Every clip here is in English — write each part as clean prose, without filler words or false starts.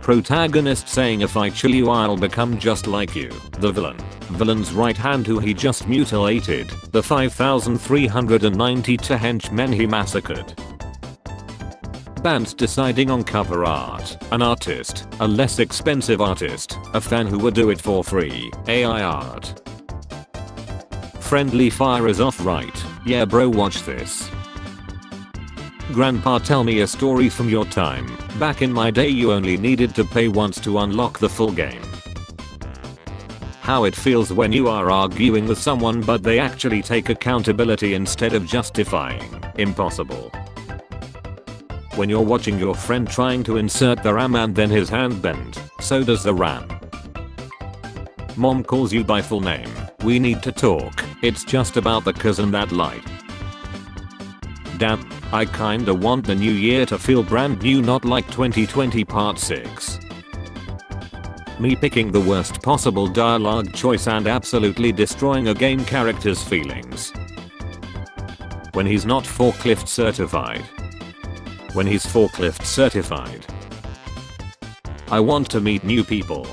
Protagonist saying if I kill you I'll become just like you. The villain. Villain's right hand who he just mutilated. The 5,392 henchmen he massacred. Bands deciding on cover art. An artist. A less expensive artist. A fan who would do it for free. AI art. Friendly fire is off right. Yeah bro, watch this. Grandpa, tell me a story from your time. Back in my day you only needed to pay once to unlock the full game. How it feels when you are arguing with someone but they actually take accountability instead of justifying. Impossible. When you're watching your friend trying to insert the RAM and then his hand bend, so does the RAM. Mom calls you by full name. We need to talk. It's just about the cousin that lied. Damn, I kinda want the new year to feel brand new, not like 2020 part 6. Me picking the worst possible dialogue choice and absolutely destroying a game character's feelings. When he's not forklift certified. When he's forklift certified. I want to meet new people.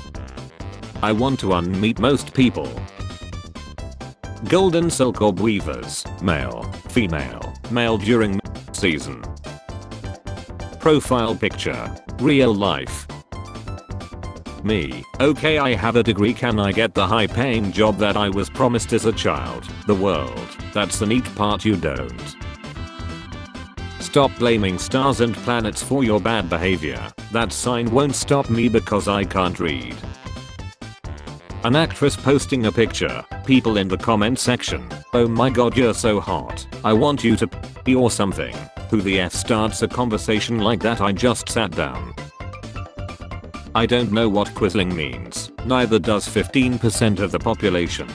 I want to unmeet most people. Golden silk orb weavers. Male, female, male during season. Profile picture. Real life. Me. Okay, I have a degree, can I get the high paying job that I was promised as a child? The world. That's the neat part you don't. Stop blaming stars and planets for your bad behavior. That sign won't stop me because I can't read. An actress posting a picture. People in the comment section. Oh my god, you're so hot. I want you to pee or something. Who the F starts a conversation like that? I just sat down. I don't know what quizzling means. Neither does 15% of the population.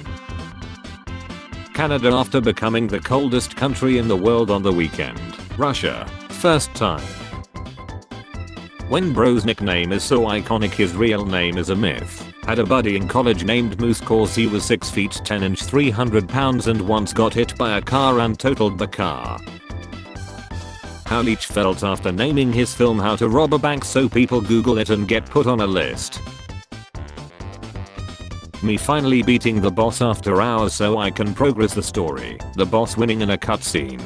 Canada after becoming the coldest country in the world on the weekend. Russia. First time. When bro's nickname is so iconic his real name is a myth. Had a buddy in college named Moose cause he was 6 feet 10 inch 300 pounds and once got hit by a car and totaled the car. How Leach felt after naming his film How to Rob a Bank so people Google it and get put on a list. Me finally beating the boss after hours so I can progress the story. The boss winning in a cutscene.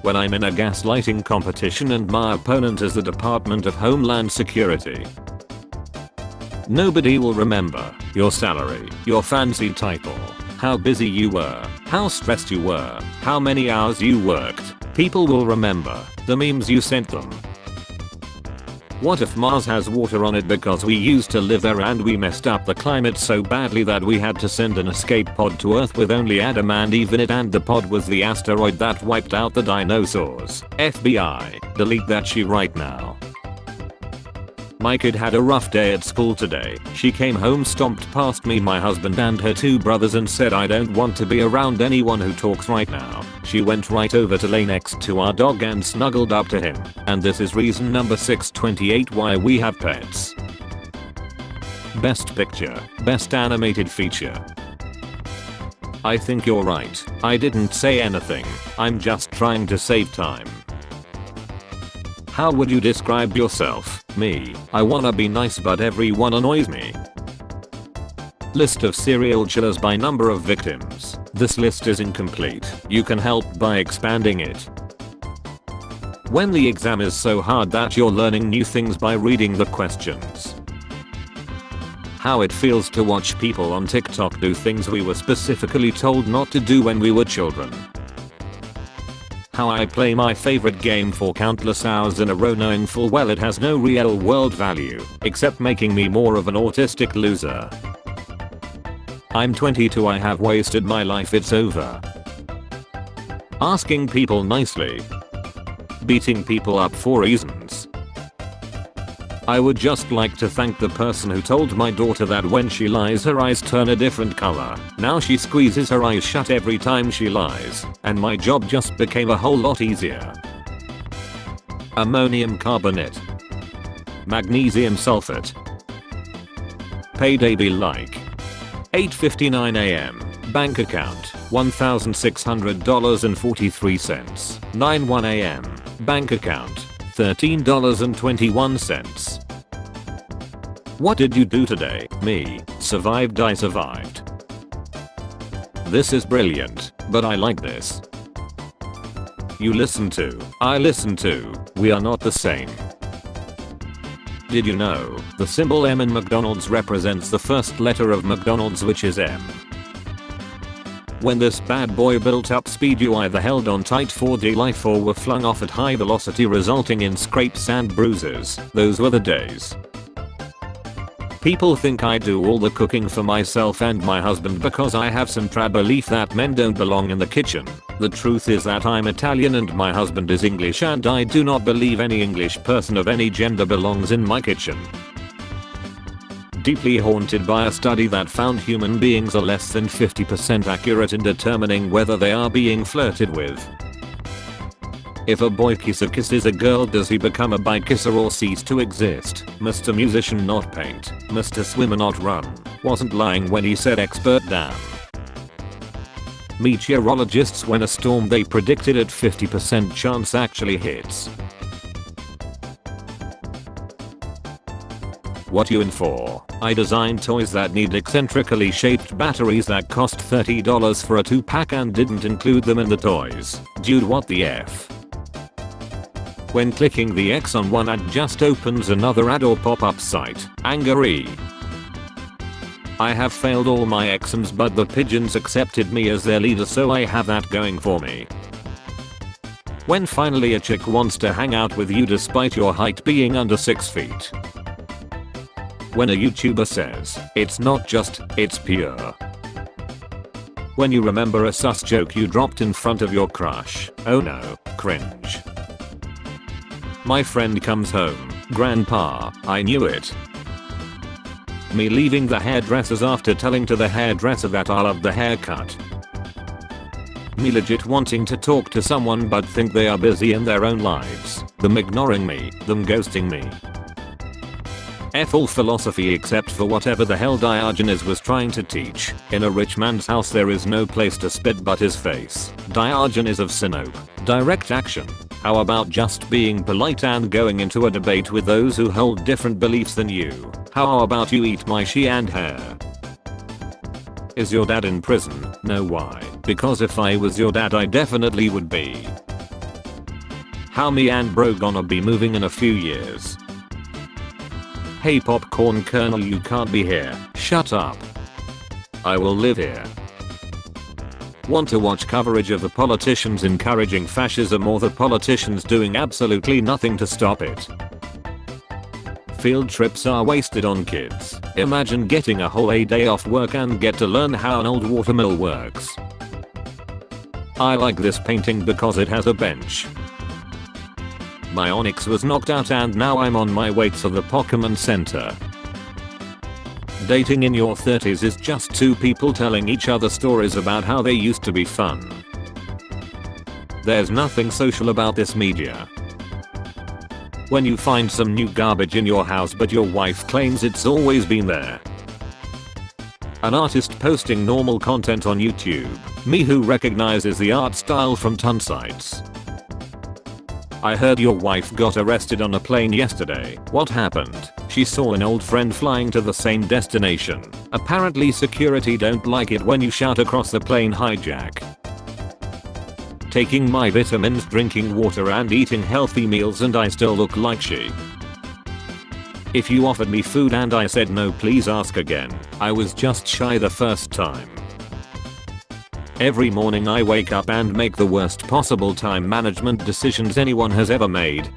When I'm in a gaslighting competition and my opponent is the Department of Homeland Security. Nobody will remember your salary, your fancy title, how busy you were, how stressed you were, how many hours you worked. People will remember the memes you sent them. What if Mars has water on it because we used to live there and we messed up the climate so badly that we had to send an escape pod to Earth with only Adam and Eve in it, and the pod was the asteroid that wiped out the dinosaurs? FBI, delete that shit right now. My kid had a rough day at school today. She came home, stomped past me, my husband and her 2 brothers and said, I don't want to be around anyone who talks right now. She went right over to lay next to our dog and snuggled up to him. And this is reason number 628 why we have pets. Best picture. Best animated feature. I think you're right. I didn't say anything. I'm just trying to save time. How would you describe yourself? Me. I wanna be nice but everyone annoys me. List of serial killers by number of victims. This list is incomplete. You can help by expanding it. When the exam is so hard that you're learning new things by reading the questions. How it feels to watch people on TikTok do things we were specifically told not to do when we were children. How I play my favorite game for countless hours in a row knowing full well it has no real world value, except making me more of an autistic loser. I'm 22, I have wasted my life, it's over. Asking people nicely. Beating people up for reasons. I would just like to thank the person who told my daughter that when she lies her eyes turn a different color. Now she squeezes her eyes shut every time she lies, and my job just became a whole lot easier. Ammonium carbonate. Magnesium sulfate. Payday be like. 8:59 AM. Bank account $1,600.43. 9:01 AM. Bank account $13.21. What did you do today? Me. Survived. I survived. This is brilliant, but I like this. You listen to. I listen to. We are not the same. Did you know, the symbol M in McDonald's represents the first letter of McDonald's, which is M? When this bad boy built up speed, you either held on tight for dear life or were flung off at high velocity, resulting in scrapes and bruises. Those were the days. People think I do all the cooking for myself and my husband because I have some trad belief that men don't belong in the kitchen. The truth is that I'm Italian and my husband is English, and I do not believe any English person of any gender belongs in my kitchen. Deeply haunted by a study that found human beings are less than 50% accurate in determining whether they are being flirted with. If a boy kisses a girl, does he become a bi kisser or cease to exist? Mr. Musician not paint, Mr. Swimmer not run, wasn't lying when he said expert down. Meteorologists, when a storm they predicted at 50% chance actually hits. What you in for? I designed toys that need eccentrically shaped batteries that cost $30 for a 2-pack and didn't include them in the toys. Dude, what the F? When clicking the X on one ad just opens another ad or pop-up site. Angry. I have failed all my exams, but the pigeons accepted me as their leader, so I have that going for me. When finally a chick wants to hang out with you despite your height being under 6 feet. When a YouTuber says, it's not just, it's pure. When you remember a sus joke you dropped in front of your crush. Oh no, cringe. My friend comes home, grandpa, I knew it. Me leaving the hairdressers after telling to the hairdresser that I love the haircut. Me legit wanting to talk to someone but think they are busy in their own lives. Them ignoring me, them ghosting me. F all philosophy except for whatever the hell Diogenes was trying to teach. In a rich man's house there is no place to spit but his face. Diogenes of Sinope. Direct action. How about just being polite and going into a debate with those who hold different beliefs than you? How about you eat my she and hair? Is your dad in prison? No, why? Because if I was your dad I definitely would be. How me and bro gonna be moving in a few years? Hey popcorn kernel, you can't be here. Shut up. I will live here. Want to watch coverage of the politicians encouraging fascism or the politicians doing absolutely nothing to stop it? Field trips are wasted on kids. Imagine getting a whole day off work and get to learn how an old watermill works. I like this painting because it has a bench. My onyx was knocked out and now I'm on my way to the Pokemon Center. Dating in your 30s is just two people telling each other stories about how they used to be fun. There's nothing social about this media. When you find some new garbage in your house but your wife claims it's always been there. An artist posting normal content on YouTube. Me who recognizes the art style from ton sites. I heard your wife got arrested on a plane yesterday. What happened? She saw an old friend flying to the same destination. Apparently security don't like it when you shout across the plane hijack. Taking my vitamins, drinking water and eating healthy meals and I still look like she. If you offered me food and I said no, please ask again. I was just shy the first time. Every morning I wake up and make the worst possible time management decisions anyone has ever made.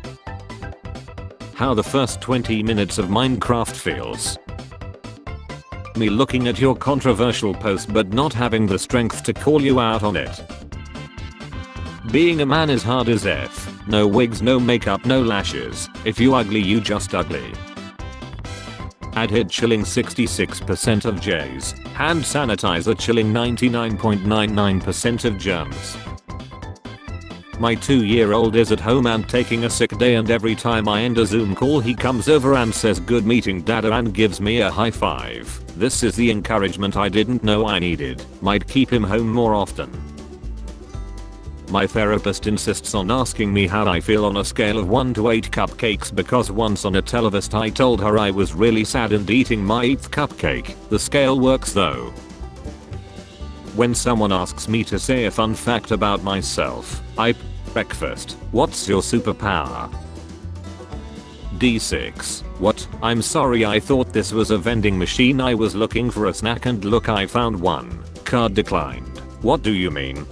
How the first 20 minutes of Minecraft feels. Me looking at your controversial post but not having the strength to call you out on it. Being a man is hard as F. No wigs, no makeup, no lashes. If you ugly, you just ugly. Adhead chilling 66% of J's. Hand sanitizer chilling 99.99% of germs. My 2-year-old is at home and taking a sick day, and every time I end a Zoom call he comes over and says good meeting dada and gives me a high five. This is the encouragement I didn't know I needed. Might keep him home more often. My therapist insists on asking me how I feel on a scale of 1 to 8 cupcakes because once on a televest I told her I was really sad and eating my 8th cupcake. The scale works though. When someone asks me to say a fun fact about myself, I breakfast. What's your superpower? D6. What? I'm sorry, I thought this was a vending machine. I was looking for a snack and look, I found one. Card declined. What do you mean?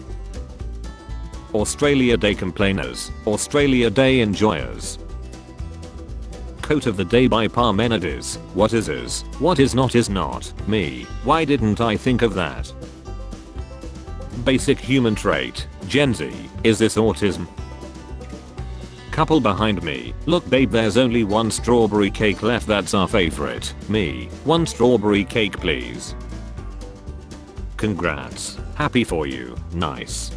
Australia Day complainers. Australia Day enjoyers. Quote of the day by Parmenides. What is, what is not. Me. Why didn't I think of that? Basic human trait. Gen Z. Is this autism? Couple behind me. Look babe, there's only one strawberry cake left, that's our favorite. Me. One strawberry cake please. Congrats. Happy for you. Nice.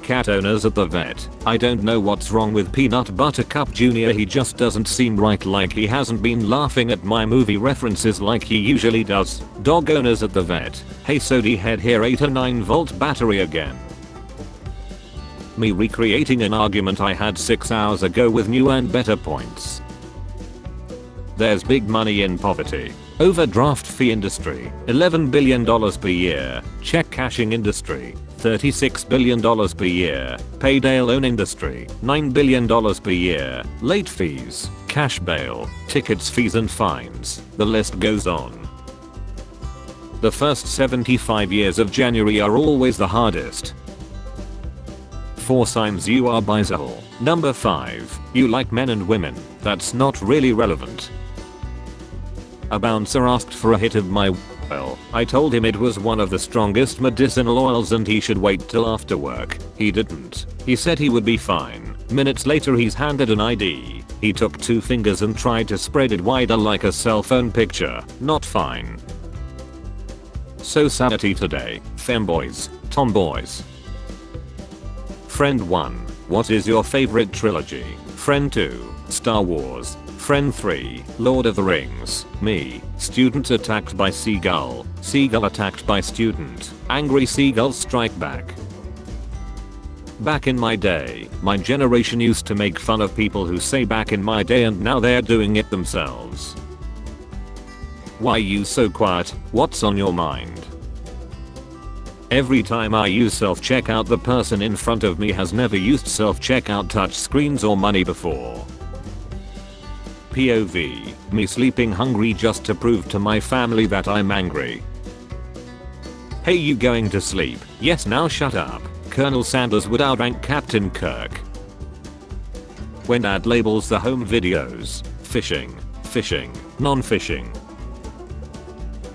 Cat owners at the vet. I don't know what's wrong with Peanut Buttercup Jr. He just doesn't seem right, like he hasn't been laughing at my movie references like he usually does. Dog owners at the vet. Hey Sody head here, 8 or 9 volt battery again. Me recreating an argument I had 6 hours ago with new and better points. There's big money in poverty. Overdraft fee industry, $11 billion per year. Check cashing industry, $36 billion per year. Payday loan industry, $9 billion per year. Late fees, cash bail, tickets, fees and fines. The list goes on. The first 75 years of January are always the hardest. 4 signs you are bisexual. Number 5. You like men and women. That's not really relevant. A bouncer asked for a hit of my oil. I told him it was one of the strongest medicinal oils and he should wait till after work. He didn't. He said he would be fine. Minutes later he's handed an ID. He took 2 fingers and tried to spread it wider like a cell phone picture. Not fine. So sanity today. Femboys. Tomboys. Friend 1. What is your favorite trilogy? Friend 2. Star Wars. Friend 3. Lord of the Rings. Me. Student attacked by seagull. Seagull attacked by student. Angry seagulls strike back. Back in my day, my generation used to make fun of people who say back in my day and now they're doing it themselves. Why you so quiet? What's on your mind? Every time I use self-checkout, the person in front of me has never used self-checkout touch screens or money before. POV, me sleeping hungry just to prove to my family that I'm angry. Hey, you going to sleep? Yes, now shut up. Colonel Sanders would outrank Captain Kirk. When ad labels the home videos, fishing, non-fishing.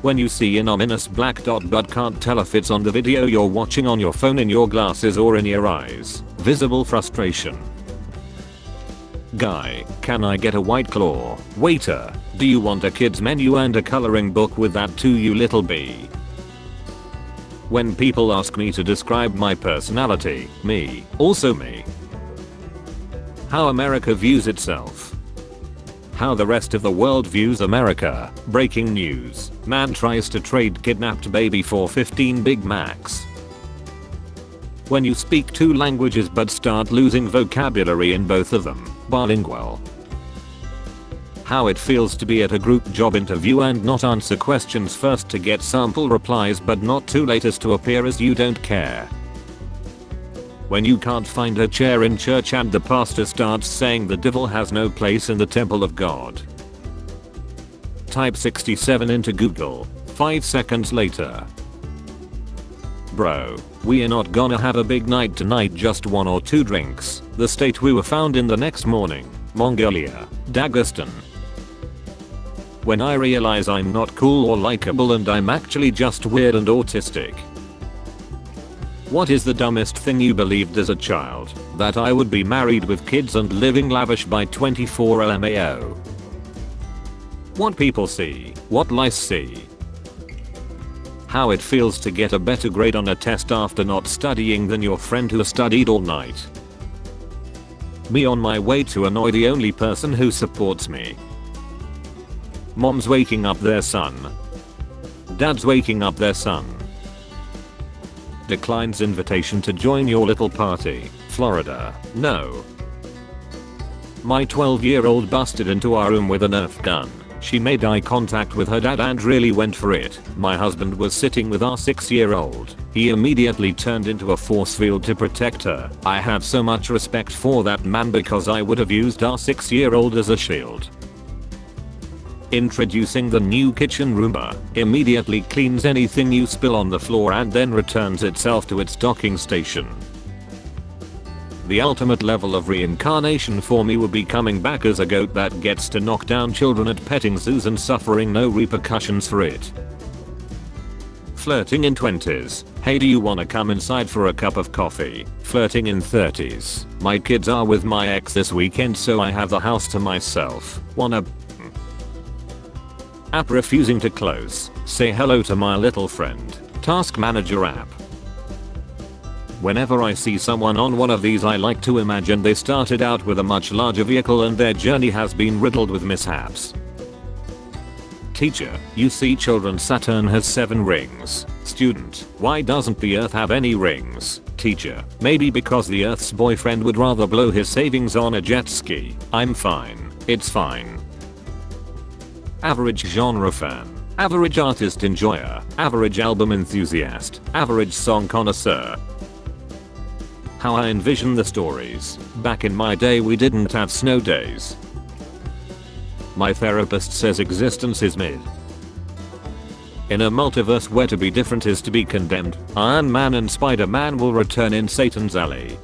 When you see an ominous black dot but can't tell if it's on the video you're watching on your phone, in your glasses or in your eyes. Visible frustration. Guy, can I get a White Claw? Waiter, do you want a kid's menu and a coloring book with that too, you little bee? When people ask me to describe my personality, me, also me. How America views itself. How the rest of the world views America. Breaking news. Man tries to trade kidnapped baby for 15 Big Macs. When you speak 2 languages but start losing vocabulary in both of them. Bilingual. How it feels to be at a group job interview and not answer questions first to get sample replies but not too late as to appear as you don't care. When you can't find a chair in church and the pastor starts saying the devil has no place in the temple of God. Type 67 into Google. 5 seconds later. Bro, we are not gonna have a big night tonight, just 1 or 2 drinks. The state we were found in the next morning. Mongolia. Dagestan. When I realize I'm not cool or likable and I'm actually just weird and autistic. What is the dumbest thing you believed as a child? That I would be married with kids and living lavish by 24 LMAO. What people see. What lice see. How it feels to get a better grade on a test after not studying than your friend who studied all night. Me on my way to annoy the only person who supports me. Mom's waking up their son. Dad's waking up their son. Declines invitation to join your little party. Florida. No. My 12-year-old busted into our room with a Nerf gun. She made eye contact with her dad and really went for it. My husband was sitting with our 6-year-old. He immediately turned into a force field to protect her. I have so much respect for that man because I would have used our 6-year-old as a shield. Introducing the new kitchen Roomba. Immediately cleans anything you spill on the floor and then returns itself to its docking station. The ultimate level of reincarnation for me would be coming back as a goat that gets to knock down children at petting zoos and suffering no repercussions for it. Flirting in 20s. Hey, do you wanna come inside for a cup of coffee? Flirting in 30s. My kids are with my ex this weekend so I have the house to myself. Wanna app refusing to close. Say hello to my little friend. Task manager app. Whenever I see someone on one of these I like to imagine they started out with a much larger vehicle and their journey has been riddled with mishaps. Teacher, you see children, Saturn has 7 rings. Student, why doesn't the earth have any rings? Teacher, maybe because the earth's boyfriend would rather blow his savings on a jet ski. I'm fine. It's fine. Average genre fan. Average artist enjoyer. Average album enthusiast. Average song connoisseur. How I envision the stories. Back in my day we didn't have snow days. My therapist says existence is mid. In a multiverse where to be different is to be condemned, Iron Man and Spider-Man will return in Satan's alley.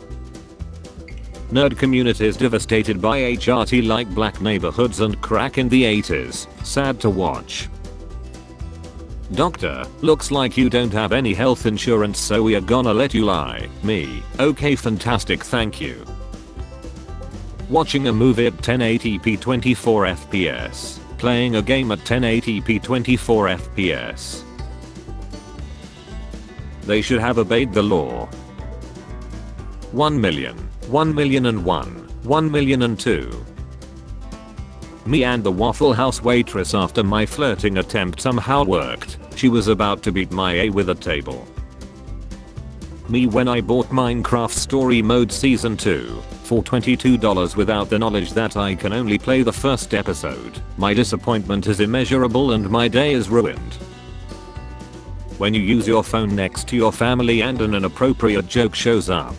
Nerd communities devastated by HRT like black neighborhoods and crack in the 80s. Sad to watch. Doctor, looks like you don't have any health insurance so we are gonna let you lie. Me, okay fantastic thank you. Watching a movie at 1080p 24 fps. Playing a game at 1080p 24 fps. They should have obeyed the law. 1 million, 1,000,001, 1,000,002. Me and the Waffle House waitress after my flirting attempt somehow worked. She was about to beat my A with a table. Me when I bought Minecraft Story Mode Season 2 for $22 without the knowledge that I can only play the first episode. My disappointment is immeasurable and my day is ruined. When you use your phone next to your family and an inappropriate joke shows up.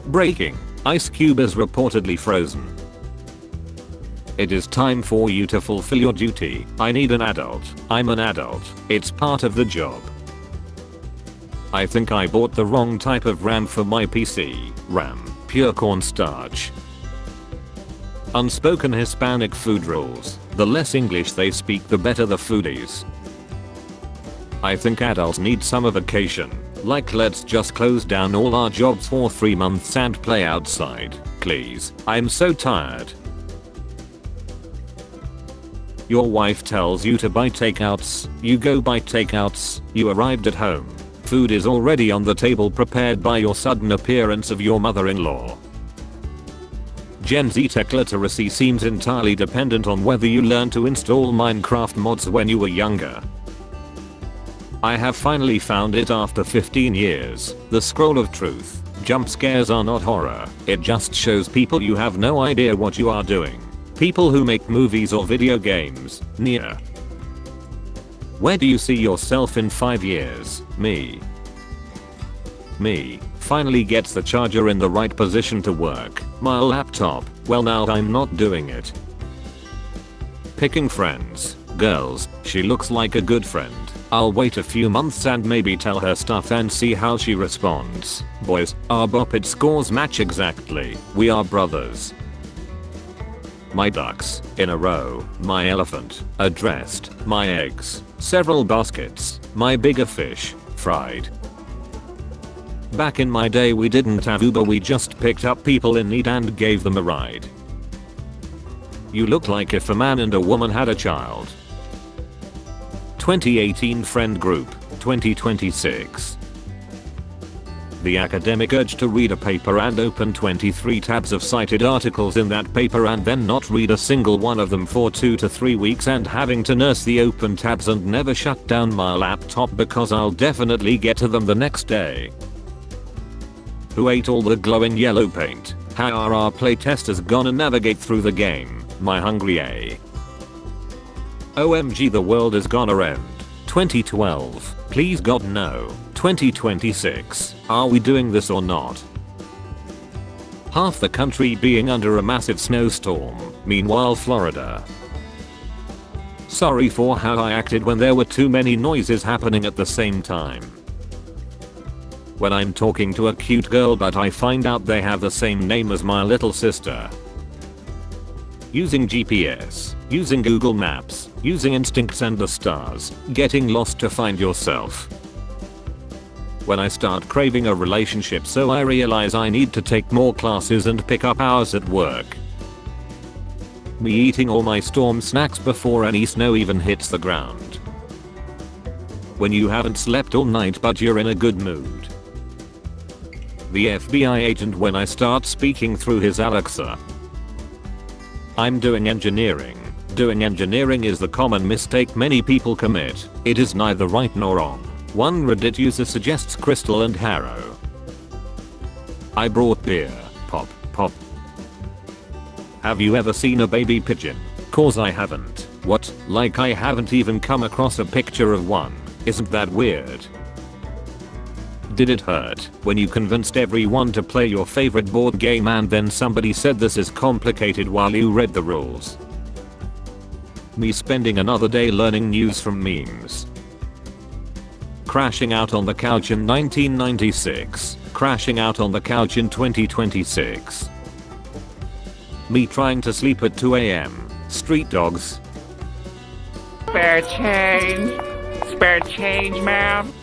Breaking. Ice Cube is reportedly frozen. It is time for you to fulfill your duty. I need an adult. I'm an adult. It's part of the job. I think I bought the wrong type of RAM for my PC. RAM. Pure cornstarch. Unspoken Hispanic food rules. The less English they speak the better the foodies. I think adults need summer vacation. Like let's just close down all our jobs for 3 months and play outside. Please. I'm so tired. Your wife tells you to buy takeouts, you go buy takeouts, you arrived at home. Food is already on the table prepared by your sudden appearance of your mother-in-law. Gen Z tech literacy seems entirely dependent on whether you learned to install Minecraft mods when you were younger. I have finally found it after 15 years. The scroll of truth. Jump scares are not horror. It just shows people you have no idea what you are doing. People who make movies or video games. Nia. Where do you see yourself in 5 years? Me. Finally gets the charger in the right position to work. My laptop. Well now I'm not doing it. Picking friends. Girls. She looks like a good friend. I'll wait a few months and maybe tell her stuff and see how she responds. Boys. Our Bopid scores match exactly. We are brothers. My ducks, in a row, my elephant, addressed, my eggs, several baskets, my bigger fish, fried. Back in my day we didn't have Uber, we just picked up people in need and gave them a ride. You look like if a man and a woman had a child. 2018 friend group, 2026. The academic urge to read a paper and open 23 tabs of cited articles in that paper and then not read a single one of them for 2 to 3 weeks and having to nurse the open tabs and never shut down my laptop because I'll definitely get to them the next day. Who ate all the glowing yellow paint? How are our playtesters gonna navigate through the game? My hungry A. OMG, the world is gonna end. 2012. Please God no. 2026. Are we doing this or not? Half the country being under a massive snowstorm. Meanwhile Florida. Sorry for how I acted when there were too many noises happening at the same time. When I'm talking to a cute girl but I find out they have the same name as my little sister. Using GPS, using Google Maps, using instincts and the stars, getting lost to find yourself. When I start craving a relationship so I realize I need to take more classes and pick up hours at work. Me eating all my storm snacks before any snow even hits the ground. When you haven't slept all night but you're in a good mood. The FBI agent when I start speaking through his Alexa. I'm doing engineering. Doing engineering is the common mistake many people commit. It is neither right nor wrong. One Reddit user suggests Crystal and Harrow. I brought beer. Pop, pop. Have you ever seen a baby pigeon? Cause I haven't. What? Like I haven't even come across a picture of one. Isn't that weird? Did it hurt when you convinced everyone to play your favorite board game and then somebody said this is complicated while you read the rules? Me spending another day learning news from memes. Crashing out on the couch in 1996. Crashing out on the couch in 2026. Me trying to sleep at 2 AM. Street dogs. Spare change. Spare change, ma'am.